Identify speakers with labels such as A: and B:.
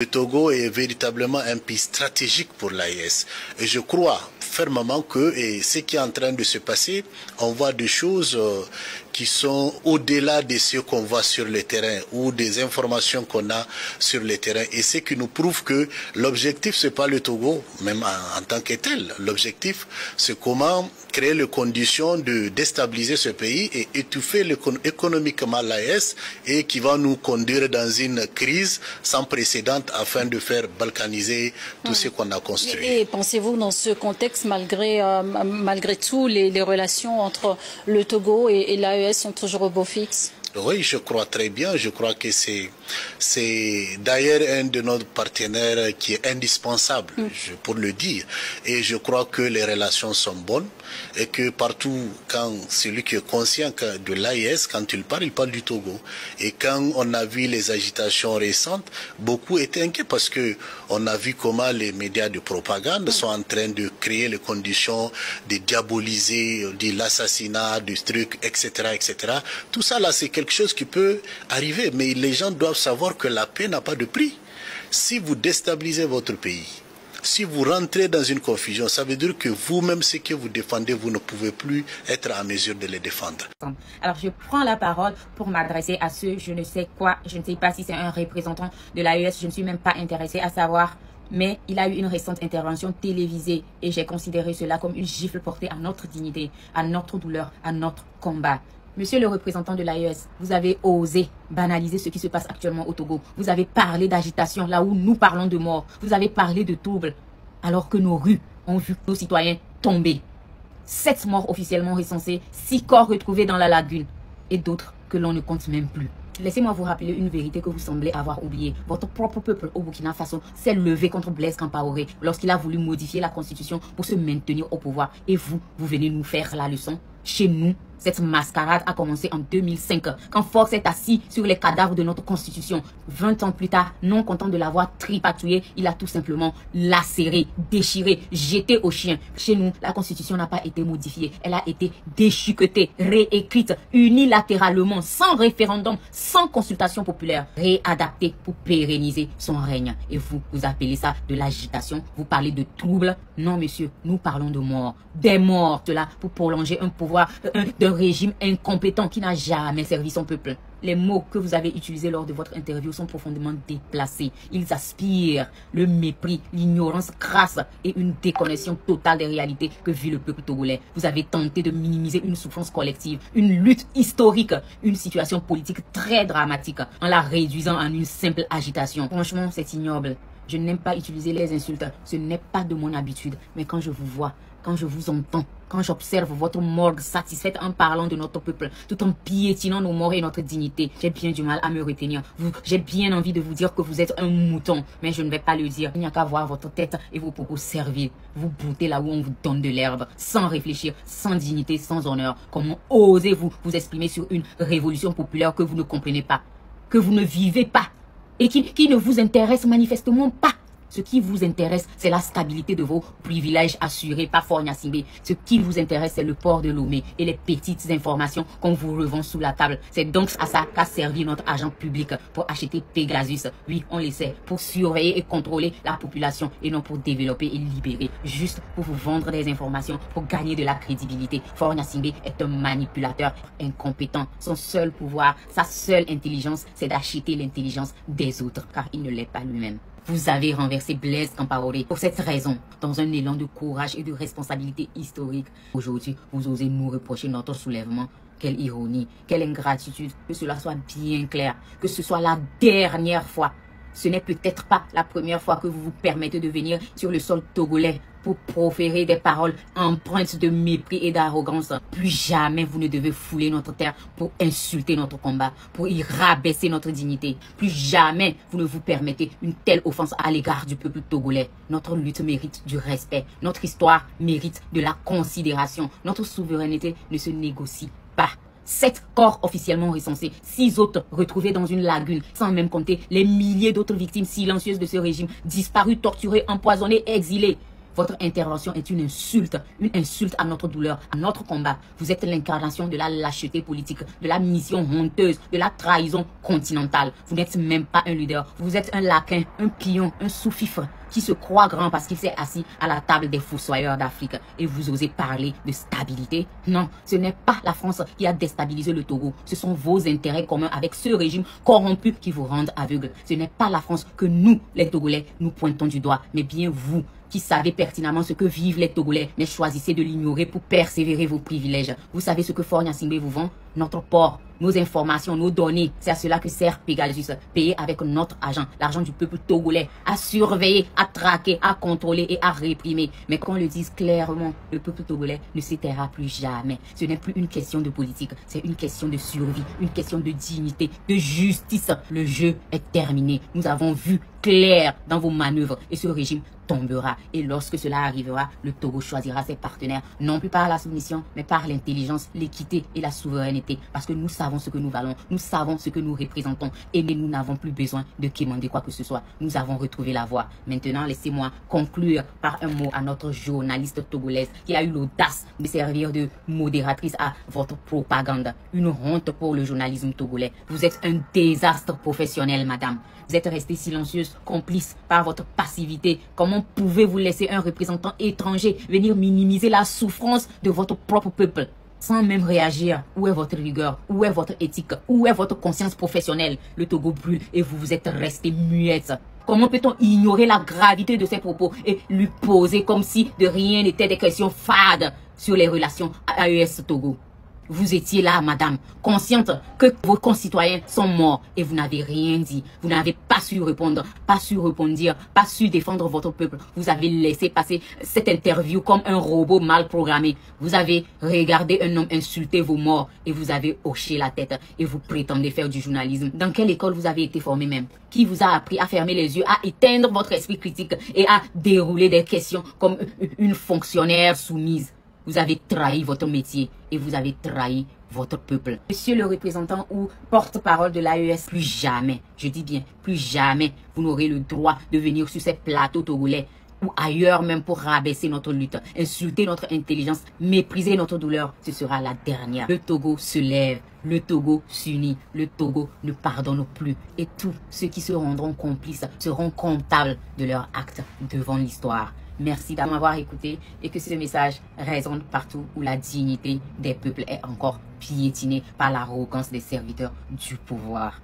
A: Le Togo est véritablement un pays stratégique pour l'AES. Et je crois fermement que ce qui est en train de se passer, on voit des choses qui sont au-delà de ce qu'on voit sur le terrain ou des informations qu'on a sur le terrain. Et ce qui nous prouve que l'objectif, c'est pas le Togo, même en tant que tel. L'objectif, c'est comment créer les conditions de déstabiliser ce pays et étouffer économiquement l'AES et qui va nous conduire dans une crise sans précédent afin de faire balkaniser tout ce qu'on a construit.
B: Et pensez-vous dans ce contexte, malgré tout, les relations entre le Togo et l'AES sont toujours au beau fixe?
A: Oui, je crois très bien. Je crois que c'est d'ailleurs un de nos partenaires qui est indispensable, pour le dire. Et je crois que les relations sont bonnes et que partout, quand celui qui est conscient de l'AES, quand il parle du Togo. Et quand on a vu les agitations récentes, beaucoup étaient inquiets parce que on a vu comment les médias de propagande sont en train de créer les conditions de diaboliser, de l'assassinat, du truc, etc., etc. Tout ça là, c'est quelque chose qui peut arriver, mais les gens doivent savoir que la paix n'a pas de prix. Si vous déstabilisez votre pays, si vous rentrez dans une confusion, ça veut dire que vous-même, ce que vous défendez, vous ne pouvez plus être en mesure de les défendre.
C: Alors, je prends la parole pour m'adresser à ceux, je ne sais quoi, je ne sais pas si c'est un représentant de l'AES, je ne suis même pas intéressée à savoir. Mais il a eu une récente intervention télévisée et j'ai considéré cela comme une gifle portée à notre dignité, à notre douleur, à notre combat. Monsieur le représentant de l'AES, vous avez osé banaliser ce qui se passe actuellement au Togo. Vous avez parlé d'agitation là où nous parlons de mort. Vous avez parlé de troubles alors que nos rues ont vu nos citoyens tomber. 7 morts officiellement recensés, 6 corps retrouvés dans la lagune et d'autres que l'on ne compte même plus. Laissez-moi vous rappeler une vérité que vous semblez avoir oubliée. Votre propre peuple au Burkina Faso s'est levé contre Blaise Compaoré lorsqu'il a voulu modifier la constitution pour se maintenir au pouvoir. Et vous venez nous faire la leçon. Chez nous, cette mascarade a commencé en 2005, quand Force est assis sur les cadavres de notre constitution. 20 ans plus tard, non content de l'avoir tripatouillé, il a tout simplement lacéré, déchiré, jeté au chien. Chez nous, la constitution n'a pas été modifiée. Elle a été déchiquetée, réécrite, unilatéralement, sans référendum, sans consultation populaire, réadaptée pour pérenniser son règne. Et vous appelez ça de l'agitation, vous parlez de troubles. Non, monsieur, nous parlons de morts. Des morts, cela pour prolonger un pouvoir d'un régime incompétent qui n'a jamais servi son peuple. Les mots que vous avez utilisés lors de votre interview sont profondément déplacés. Ils aspirent le mépris, l'ignorance crasse et une déconnexion totale des réalités que vit le peuple togolais. Vous avez tenté de minimiser une souffrance collective, une lutte historique, une situation politique très dramatique en la réduisant en une simple agitation. Franchement, c'est ignoble. Je n'aime pas utiliser les insultes, ce n'est pas de mon habitude. Mais quand je vous vois, quand je vous entends, quand j'observe votre morgue satisfaite en parlant de notre peuple, tout en piétinant nos morts et notre dignité, j'ai bien du mal à me retenir. J'ai bien envie de vous dire que vous êtes un mouton, mais je ne vais pas le dire. Il n'y a qu'à voir votre tête et vos propos serviles. Vous boutez là où on vous donne de l'herbe, sans réfléchir, sans dignité, sans honneur. Comment osez-vous vous exprimer sur une révolution populaire que vous ne comprenez pas, que vous ne vivez pas et qui ne vous intéresse manifestement pas? Ce qui vous intéresse, c'est la stabilité de vos privilèges assurés par Fort Gnassingbé. Ce qui vous intéresse, c'est le port de Lomé et les petites informations qu'on vous revend sous la table. C'est donc à ça qu'a servi notre agent public pour acheter Pegasus. Oui, on le sait, pour surveiller et contrôler la population et non pour développer et libérer. Juste pour vous vendre des informations, pour gagner de la crédibilité. Fort Gnassingbé est un manipulateur incompétent. Son seul pouvoir, sa seule intelligence, c'est d'acheter l'intelligence des autres, car il ne l'est pas lui-même. Vous avez renversé Blaise Compaoré pour cette raison, dans un élan de courage et de responsabilité historique. Aujourd'hui, vous osez nous reprocher notre soulèvement. Quelle ironie, quelle ingratitude, que cela soit bien clair, que ce soit la dernière fois. Ce n'est peut-être pas la première fois que vous vous permettez de venir sur le sol togolais pour proférer des paroles empreintes de mépris et d'arrogance. Plus jamais vous ne devez fouler notre terre pour insulter notre combat, pour y rabaisser notre dignité. Plus jamais vous ne vous permettez une telle offense à l'égard du peuple togolais. Notre lutte mérite du respect. Notre histoire mérite de la considération. Notre souveraineté ne se négocie pas. 7 corps officiellement recensés, 6 autres retrouvés dans une lagune, sans même compter les milliers d'autres victimes silencieuses de ce régime, disparues, torturées, empoisonnées, exilées. Votre intervention est une insulte à notre douleur, à notre combat. Vous êtes l'incarnation de la lâcheté politique, de la mission honteuse, de la trahison continentale. Vous n'êtes même pas un leader. Vous êtes un laquin, un pion, un sous-fifre qui se croit grand parce qu'il s'est assis à la table des fossoyeurs d'Afrique. Et vous osez parler de stabilité? Non, ce n'est pas la France qui a déstabilisé le Togo. Ce sont vos intérêts communs avec ce régime corrompu qui vous rendent aveugle. Ce n'est pas la France que nous, les Togolais, nous pointons du doigt, mais bien vous, qui savez pertinemment ce que vivent les Togolais, mais choisissez de l'ignorer pour persévérer vos privilèges. Vous savez ce que Faure Gnassingbé vous vend? Notre port, nos informations, nos données. C'est à cela que sert Pegasus, payé avec notre argent, l'argent du peuple togolais, à surveiller, à traquer, à contrôler et à réprimer. Mais qu'on le dise clairement, le peuple togolais ne se taira plus jamais. Ce n'est plus une question de politique, c'est une question de survie, une question de dignité, de justice. Le jeu est terminé. Nous avons vu clair dans vos manœuvres et ce régime tombera. Et lorsque cela arrivera, le Togo choisira ses partenaires, non plus par la soumission, mais par l'intelligence, l'équité et la souveraineté. Parce que nous savons ce que nous valons, nous savons ce que nous représentons et nous n'avons plus besoin de quémander quoi que ce soit. Nous avons retrouvé la voie. Maintenant, laissez-moi conclure par un mot à notre journaliste togolaise qui a eu l'audace de servir de modératrice à votre propagande. Une honte pour le journalisme togolais. Vous êtes un désastre professionnel, madame. Vous êtes restée silencieuse, complice par votre passivité. Comment pouvez-vous laisser un représentant étranger venir minimiser la souffrance de votre propre peuple sans même réagir? Où est votre rigueur? Où est votre éthique? Où est votre conscience professionnelle? Le Togo brûle et vous êtes restée muette. Comment peut-on ignorer la gravité de ces propos et lui poser comme si de rien n'était des questions fades sur les relations AES-Togo? Vous étiez là, madame, consciente que vos concitoyens sont morts et vous n'avez rien dit. Vous n'avez pas su répondre, pas su rebondir, pas su défendre votre peuple. Vous avez laissé passer cette interview comme un robot mal programmé. Vous avez regardé un homme insulter vos morts et vous avez hoché la tête et vous prétendez faire du journalisme. Dans quelle école vous avez été formé même? Qui vous a appris à fermer les yeux, à éteindre votre esprit critique et à dérouler des questions comme une fonctionnaire soumise? Vous avez trahi votre métier et vous avez trahi votre peuple. Monsieur le représentant ou porte-parole de l'AES, plus jamais, je dis bien, plus jamais, vous n'aurez le droit de venir sur ces plateaux togolais ou ailleurs même pour rabaisser notre lutte, insulter notre intelligence, mépriser notre douleur. Ce sera la dernière. Le Togo se lève, le Togo s'unit, le Togo ne pardonne plus. Et tous ceux qui se rendront complices seront comptables de leurs actes devant l'histoire. Merci de m'avoir écouté et que ce message résonne partout où la dignité des peuples est encore piétinée par l'arrogance des serviteurs du pouvoir.